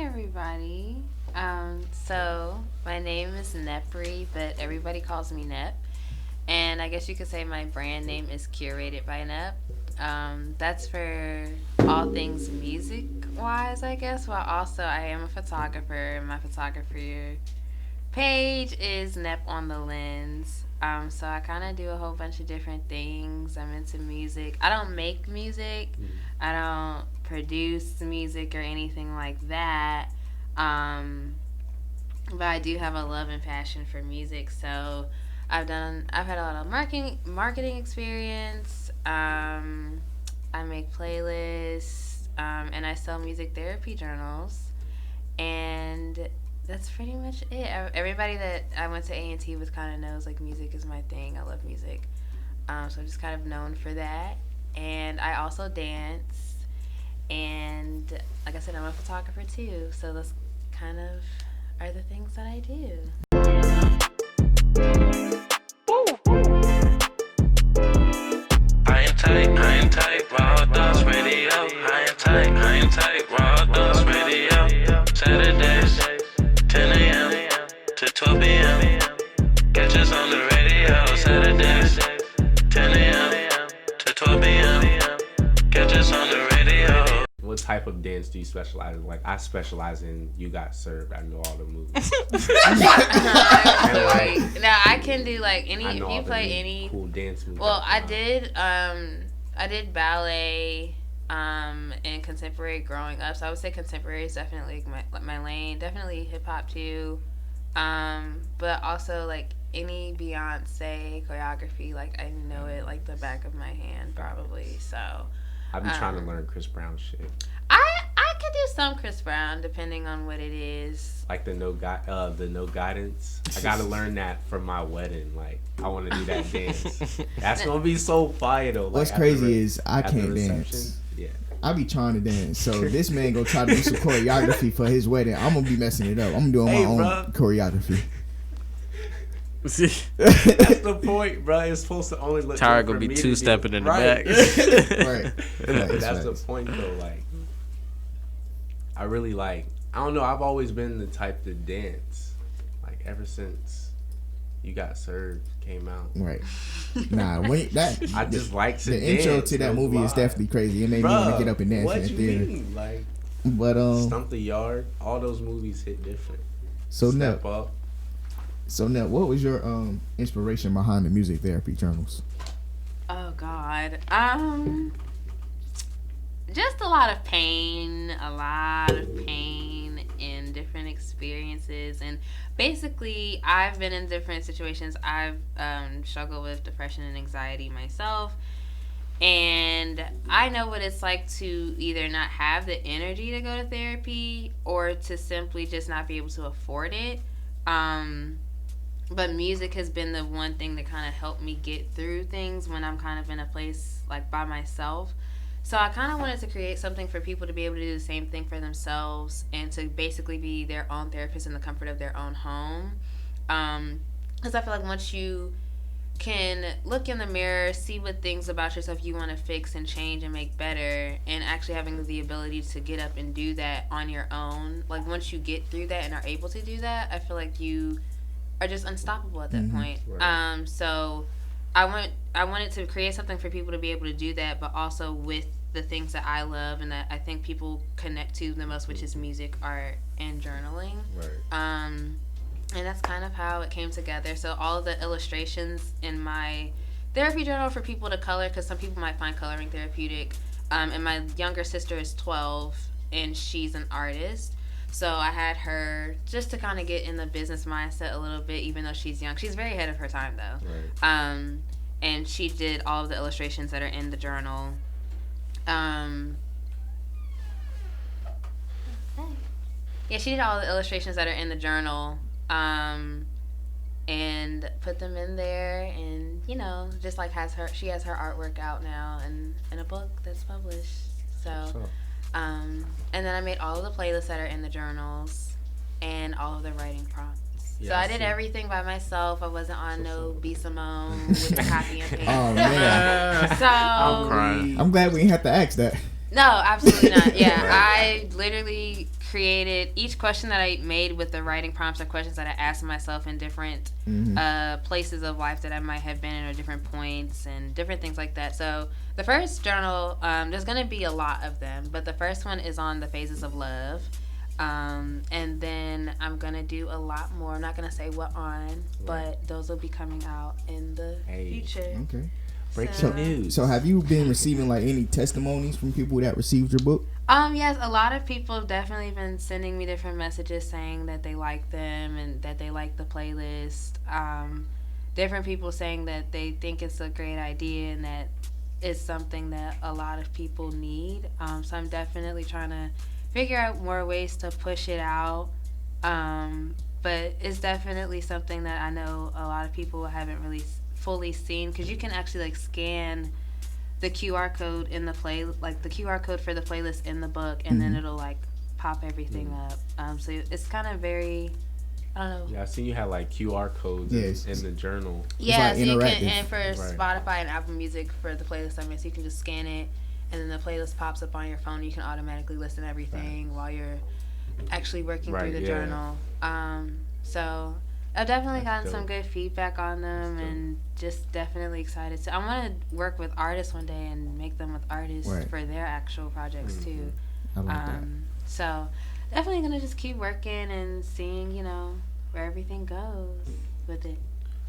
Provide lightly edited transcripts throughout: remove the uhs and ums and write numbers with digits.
everybody. So my name is Nepri, but everybody calls me Nep. And I guess you could say my brand name is Curated by Nep. That's for all things music wise, I guess. While also I am a photographer. My photographer page is Nep on the Lens. So I kind of do a whole bunch of different things. I'm into music. I don't make music. I don't produce music or anything like that. But I do have a love and passion for music. So I've had a lot of marketing experience. I make playlists, and I sell music therapy journals, and that's pretty much it. Everybody that I went to A&T with kind of knows like music is my thing. I love music, so I'm just kind of known for that. And I also dance, and like I said, I'm a photographer too. So those kind of are the things that I do. I am tight, raw dust radio. I am tight, raw dust radio. Saturdays, 10 a.m. to 12 p.m. Catch us on the radio. Saturdays, 10 a.m. to 12 p.m. Catch us on the radio. What type of dance do you specialize in? Like, I specialize in You Got Served. I know all the moves. Now I can do like any. I If know you all the play any cool dance moves. Well, I did ballet and contemporary growing up. So I would say contemporary is definitely my lane. Definitely hip hop too. But also like any Beyonce choreography, like I know it like the back of my hand probably. So I've been trying to learn Chris Brown shit. I could do some Chris Brown depending on what it is. Like the no guidance. I gotta learn that for my wedding. Like I want to do that dance. That's gonna be so fire though. Like, what's crazy is I can't dance. Yeah. I be trying to dance. So this man gonna try to do some choreography for his wedding. I'm gonna be messing it up. I'm doing my own choreography. That's the point, bro. It's supposed to only look. Tyra gonna be two-stepping in the back. Right. That's the point though. Like, I really like. I don't know. I've always been the type to dance. Like ever since You Got Served came out. Right. Nah, I just like to the dance. intro to that movie is definitely crazy. It made me want to get up and dance in the theater. Mean? Like, but Stump the Yard. All those movies hit different. So Step Up. So now, what was your inspiration behind the music therapy journals? Oh God, just a lot of pain and different experiences, and basically, I've been in different situations. I've struggled with depression and anxiety myself, and I know what it's like to either not have the energy to go to therapy or to simply just not be able to afford it. But music has been the one thing that kind of helped me get through things when I'm kind of in a place like by myself. So I kind of wanted to create something for people to be able to do the same thing for themselves and to basically be their own therapist in the comfort of their own home. Because I feel like once you can look in the mirror, see what things about yourself you want to fix and change and make better, and actually having the ability to get up and do that on your own, like once you get through that and are able to do that, I feel like you are just unstoppable at that point. Right. So I wanted to create something for people to be able to do that, but also with the things that I love and that I think people connect to the most, which is music, art, and journaling. Right. And that's kind of how it came together. So all of the illustrations in my therapy journal for people to color, because some people might find coloring therapeutic. And my younger sister is 12, and she's an artist. So I had her just to kind of get in the business mindset a little bit, even though she's young. She's very ahead of her time, though. Right. And she did all of the illustrations that are in the journal. Yeah, she did all the illustrations that are in the journal, and put them in there, and just like she has her artwork out now, and in a book that's published. So. And then I made all of the playlists that are in the journals and all of the writing prompts. Yeah, so I did everything by myself. I wasn't on no B. Simone with the copy and paste. Oh, man. So I'm crying. I'm glad we didn't have to ask that. No, absolutely not. Yeah, I literally created each question that I made with the writing prompts are questions that I asked myself in different places of life that I might have been in, or different points and different things like that. So the first journal, there's going to be a lot of them, but the first one is on the phases of love. And then I'm going to do a lot more. I'm not going to say what on, but those will be coming out in the future. Okay. Breaking news. So have you been receiving like any testimonies from people that received your book? Yes, a lot of people have definitely been sending me different messages saying that they like them and that they like the playlist. Different people saying that they think it's a great idea and that it's something that a lot of people need. So I'm definitely trying to figure out more ways to push it out. But it's definitely something that I know a lot of people haven't really fully seen, because you can actually like scan the QR code in the the QR code for the playlist in the book, and then it'll like pop everything up. So it's kind of very, I don't know. Yeah, I seen you had like QR codes in the journal. Yeah, like so you can, interactive. and for Spotify and Apple Music for the playlist I made, so you can just scan it, and then the playlist pops up on your phone. You can automatically listen to everything while you're actually working through the journal. So I've definitely gotten some good feedback on them, and just definitely excited. So I want to work with artists one day and make them with artists for their actual projects too. I like that. So definitely gonna just keep working and seeing, where everything goes with it.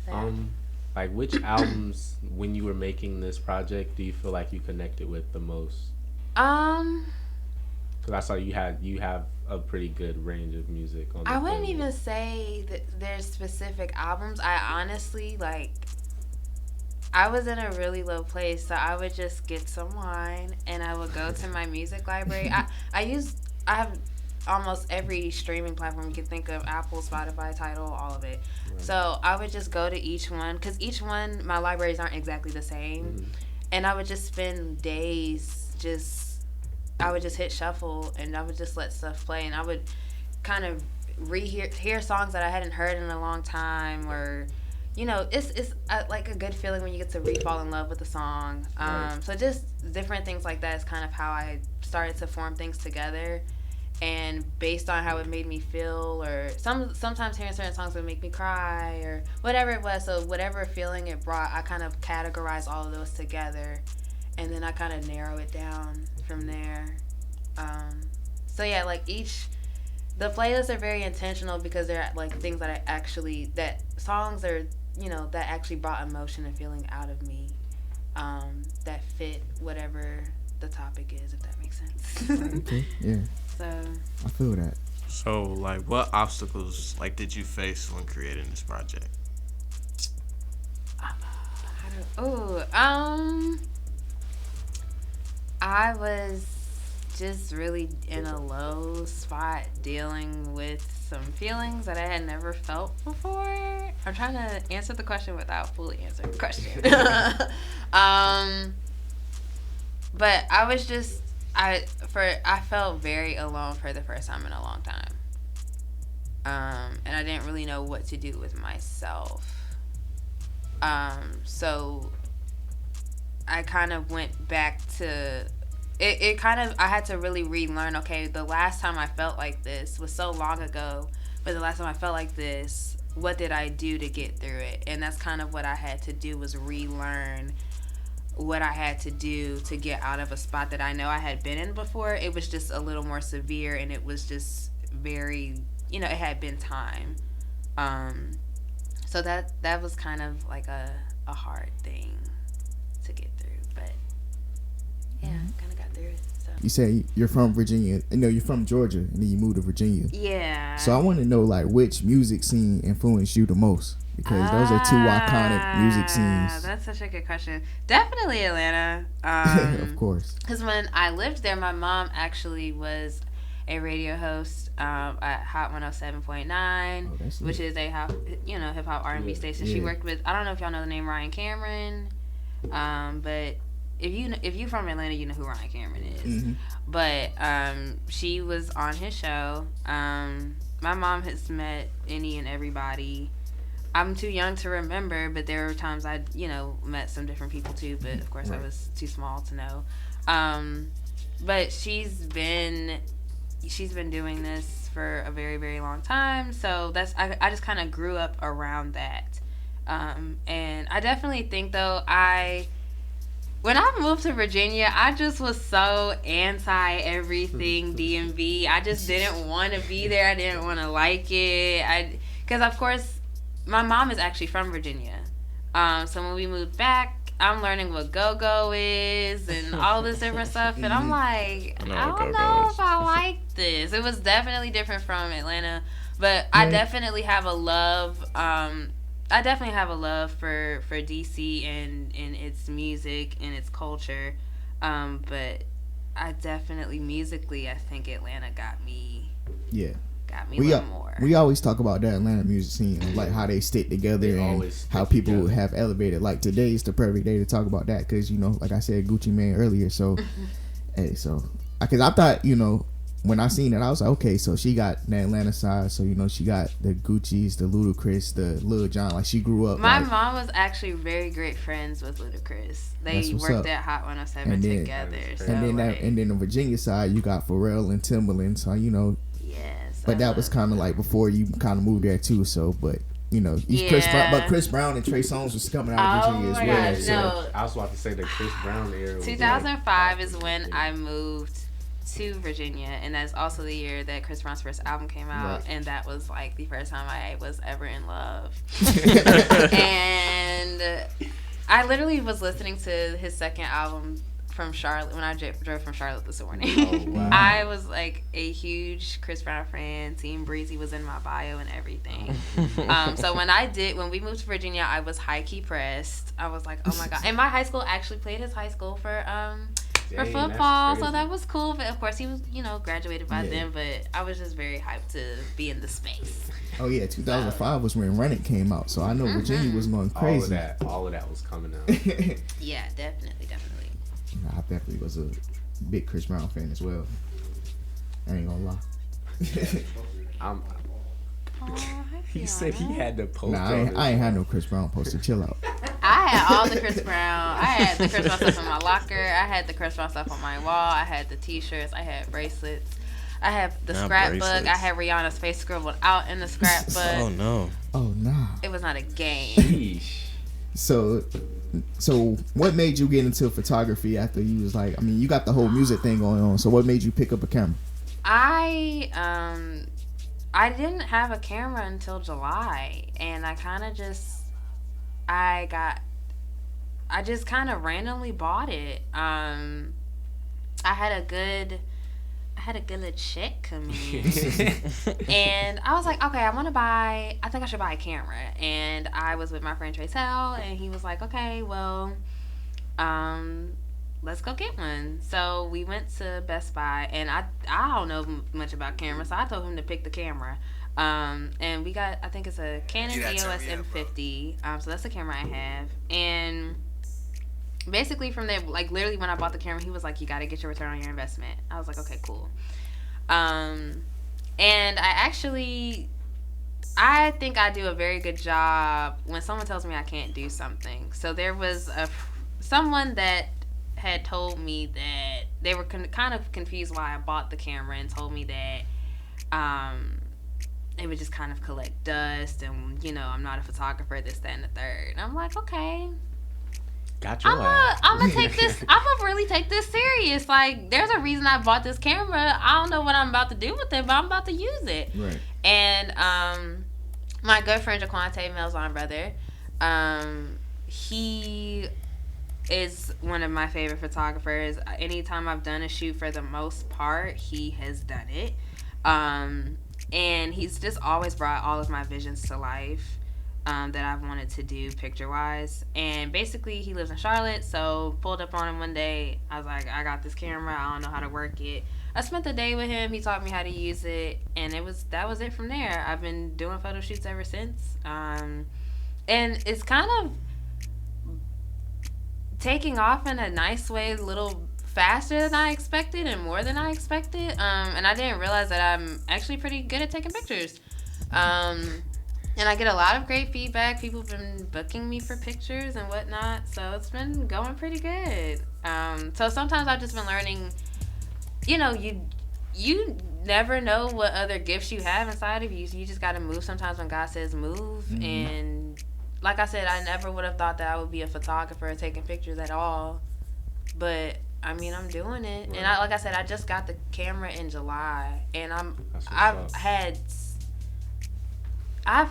So. Like which albums, when you were making this project, do you feel like you connected with the most? Because I saw you have a pretty good range of music on the I wouldn't playlist. even say that there's specific albums. I honestly, I was in a really low place, so I would just get some wine and I would go to my music library. I have almost every streaming platform you can think of: Apple, Spotify, Tidal, all of it. Right. So I would just go to each one, because each one, my libraries aren't exactly the same, and I would just spend days I would just hit shuffle and I would just let stuff play, and I would kind of hear songs that I hadn't heard in a long time, or it's like a good feeling when you get to re-fall in love with a song. So just different things like that is kind of how I started to form things together, and based on how it made me feel, or sometimes hearing certain songs would make me cry or whatever it was. So whatever feeling it brought, I kind of categorize all of those together, and then I kind of narrow it down from there. So yeah, the playlists are very intentional, because they're like things that that songs are, that actually brought emotion and feeling out of me, that fit whatever the topic is, if that makes sense. Okay, yeah. So I feel that. So what obstacles did you face when creating this project? I was just really in a low spot, dealing with some feelings that I had never felt before. I'm trying to answer the question without fully answering the question. But I was just, I felt very alone for the first time in a long time. And I didn't really know what to do with myself. So I kind of went back to it I had to really relearn, okay, the last time I felt like this was so long ago, but the last time I felt like this, what did I do to get through it? And that's kind of what I had to do, was relearn what I had to do to get out of a spot that I know I had been in before. It was just a little more severe, and it was just very, it had been time. So that was kind of like a hard thing to get through, but yeah, kind of got through it. So. You say you're from Virginia. No, you're from Georgia, and then you moved to Virginia. Yeah. So I want to know which music scene influenced you the most, because those are two iconic music scenes. That's such a good question. Definitely Atlanta. Of course. Because when I lived there, my mom actually was a radio host at Hot 107.9, which is a hip hop R&B station. She worked with, I don't know if y'all know the name Ryan Cameron, but if you from Atlanta, you know who Ryan Cameron is. Mm-hmm. But she was on his show. My mom has met any and everybody. I'm too young to remember, but there were times I met some different people too. But of course, I was too small to know. But she's been she's been doing this for a very, very long time. So I just kind of grew up around that. And I definitely think, though, when I moved to Virginia, I just was so anti everything DMV. I just didn't want to be there. I didn't want to like it. Because, of course, my mom is actually from Virginia. So when we moved back, I'm learning what go-go is and all this different stuff. And I'm like, I don't know if I like this. It was definitely different from Atlanta. But I definitely have a love. I definitely have a love for DC and its music and its culture. But I definitely, musically, I think Atlanta got me. Yeah. Got me a little more. We always talk about that Atlanta music scene, like how they stick together and how people have elevated. Like today's the perfect day to talk about that because, you know, like I said, Gucci Mane earlier. So, because I thought, you know, when I seen it, I was like, okay, so she got the Atlanta side. So, you know, she got the Gucci's, the Ludacris, the Lil Jon. Like she grew up. My mom was actually very great friends with Ludacris. They worked at Hot 107 together. And then the Virginia side, you got Pharrell and Timbaland. So, you know. But that was kind of like before you kind of moved there too. So, but you know, Chris Brown and Trey Songz was coming out of Virginia as well. So I was about to say the Chris Brown era. 2005 is when I moved to Virginia, and that's also the year that Chris Brown's first album came out, and that was like the first time I was ever in love. And I literally was listening to his second album from Charlotte when I drove from Charlotte this morning. Oh, wow. I was like a huge Chris Brown fan. Team Breezy was in my bio and everything. So when we moved to Virginia, I was high key pressed. I was like, oh my god! And my high school actually played his high school for football, so that was cool. But of course, he was graduated by then. But I was just very hyped to be in the space. Oh yeah, 2005 was when Run It came out, so I know Virginia was going crazy. All of that was coming out. Yeah, definitely. I definitely was a big Chris Brown fan as well. I ain't gonna lie. He said he had the poster. Nah, I ain't had no Chris Brown poster. Chill out. I had all the Chris Brown. I had the Chris Brown stuff in my locker. I had the Chris Brown stuff on my wall. I had the T-shirts. I had bracelets. I had the scrapbook. I had Rihanna's face scribbled out in the scrapbook. Oh no. Oh nah. It was not a game. Sheesh. So what made you get into photography after you was like, I mean, you got the whole music thing going on, so what made you pick up a camera? I didn't have a camera until July, and I just kind of randomly bought it. I had a good little check come in. And I was like, okay, I think I should buy a camera. And I was with my friend Traytel, and he was like, okay, well, let's go get one. So we went to Best Buy, and I don't know much about cameras, so I told him to pick the camera. And we got, I think it's a Canon EOS M50. So that's the camera I have. And basically from there, like literally when I bought the camera, he was like, you got to get your return on your investment. I was like, okay, cool. And I think I do a very good job when someone tells me I can't do something. So there was someone that had told me that they were kind of confused why I bought the camera, and told me that it would just kind of collect dust, and I'm not a photographer, this, that, and the third. And I'm like, okay. Got your I'm gonna take this. I'm gonna really take this serious. Like, there's a reason I bought this camera. I don't know what I'm about to do with it, but I'm about to use it. Right. And my good friend Jaquante, Mel's brother, he is one of my favorite photographers. Anytime I've done a shoot, for the most part, he has done it. And he's just always brought all of my visions to life. That I've wanted to do picture-wise. And basically, he lives in Charlotte, so pulled up on him one day. I was like, I got this camera. I don't know how to work it. I spent the day with him. He taught me how to use it, and that was it from there. I've been doing photo shoots ever since. And it's kind of taking off in a nice way, a little faster than I expected and more than I expected. And I didn't realize that I'm actually pretty good at taking pictures. And I get a lot of great feedback. People have been booking me for pictures and whatnot. So it's been going pretty good. So sometimes I've just been learning, you never know what other gifts you have inside of you. So you just got to move sometimes when God says move. Mm-hmm. And like I said, I never would have thought that I would be a photographer taking pictures at all. But I mean, I'm doing it. Right. And like I said, I just got the camera in July, and I've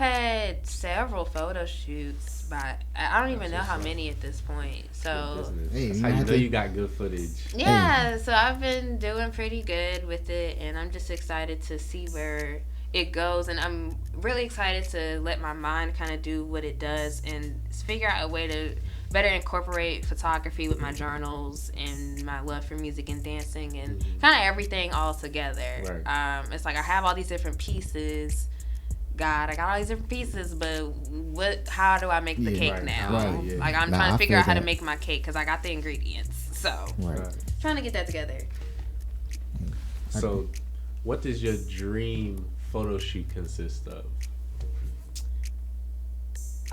had several photo shoots. But I don't even know how many at this point. So that's how you know you got good footage. Yeah, so I've been doing pretty good with it, and I'm just excited to see where it goes. And I'm really excited to let my mind kind of do what it does and figure out a way to better incorporate photography with my journals and my love for music and dancing and kind of everything all together. Right. It's like I have all these different pieces. God, I got all these different pieces, but how do I make the cake now? Right, yeah. Like, I'm trying to figure out how to make my cake because I got the ingredients. So, trying to get that together. So, what does your dream photo shoot consist of?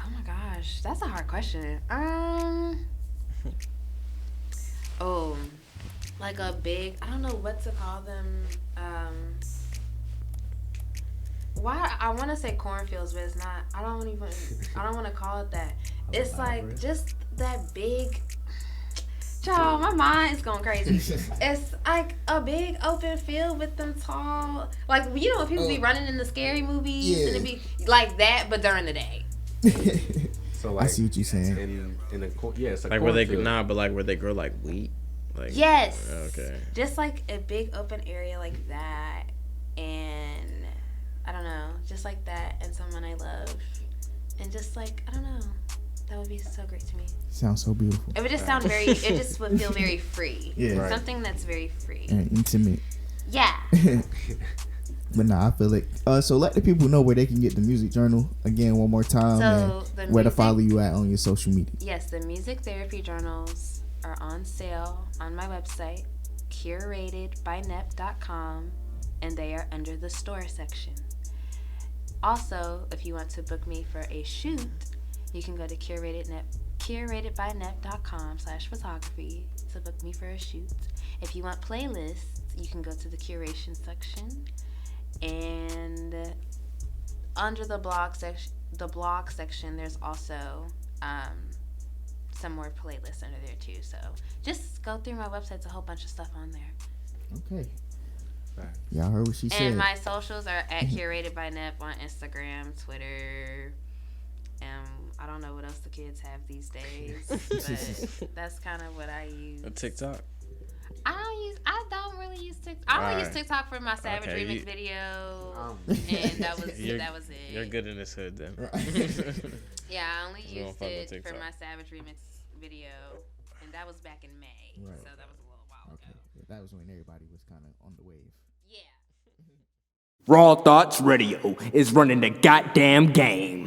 Oh my gosh, that's a hard question. Like a big, I don't know what to call them. Why I want to say cornfields, but it's not. I don't want to call it that. It's like just that big. Child, my mind is going crazy. It's like a big open field with them tall, like when people be running in the scary movies, and it be like that, but during the day. So like, I see what you're saying. It's like where they where they grow like wheat. Like yes. Okay. Just like a big open area like that, and I don't know, just like that, and someone I love, and just like, I don't know, that would be so great to me. Sounds so beautiful. It would just sound it just would feel very free. Yeah. Right. Something that's very free. And intimate. Yeah. But I feel it. So let the people know where they can get the music journal again one more time, and where to follow you at on your social media. Yes, the music therapy journals are on sale on my website, curatedbynep.com, and they are under the store section. Also, if you want to book me for a shoot, you can go to curatedbynep.com/photography to book me for a shoot. If you want playlists, you can go to the curation section, and under the blog section, there's also some more playlists under there too. So just go through my website. It's a whole bunch of stuff on there. Okay. Y'all heard what she said. And my socials are at Curated by Nep on Instagram, Twitter. I don't know what else the kids have these days, but that's kind of what I use. A TikTok. I don't really use TikTok. I only use TikTok for my Savage Remix video, and that was it. You're good in this hood then. Yeah, I only used it for my Savage Remix video, and that was back in May, so that was a little while ago. Yeah, that was when everybody was kind of on the wave. Yeah. Raw Thoughts Radio is running the goddamn game.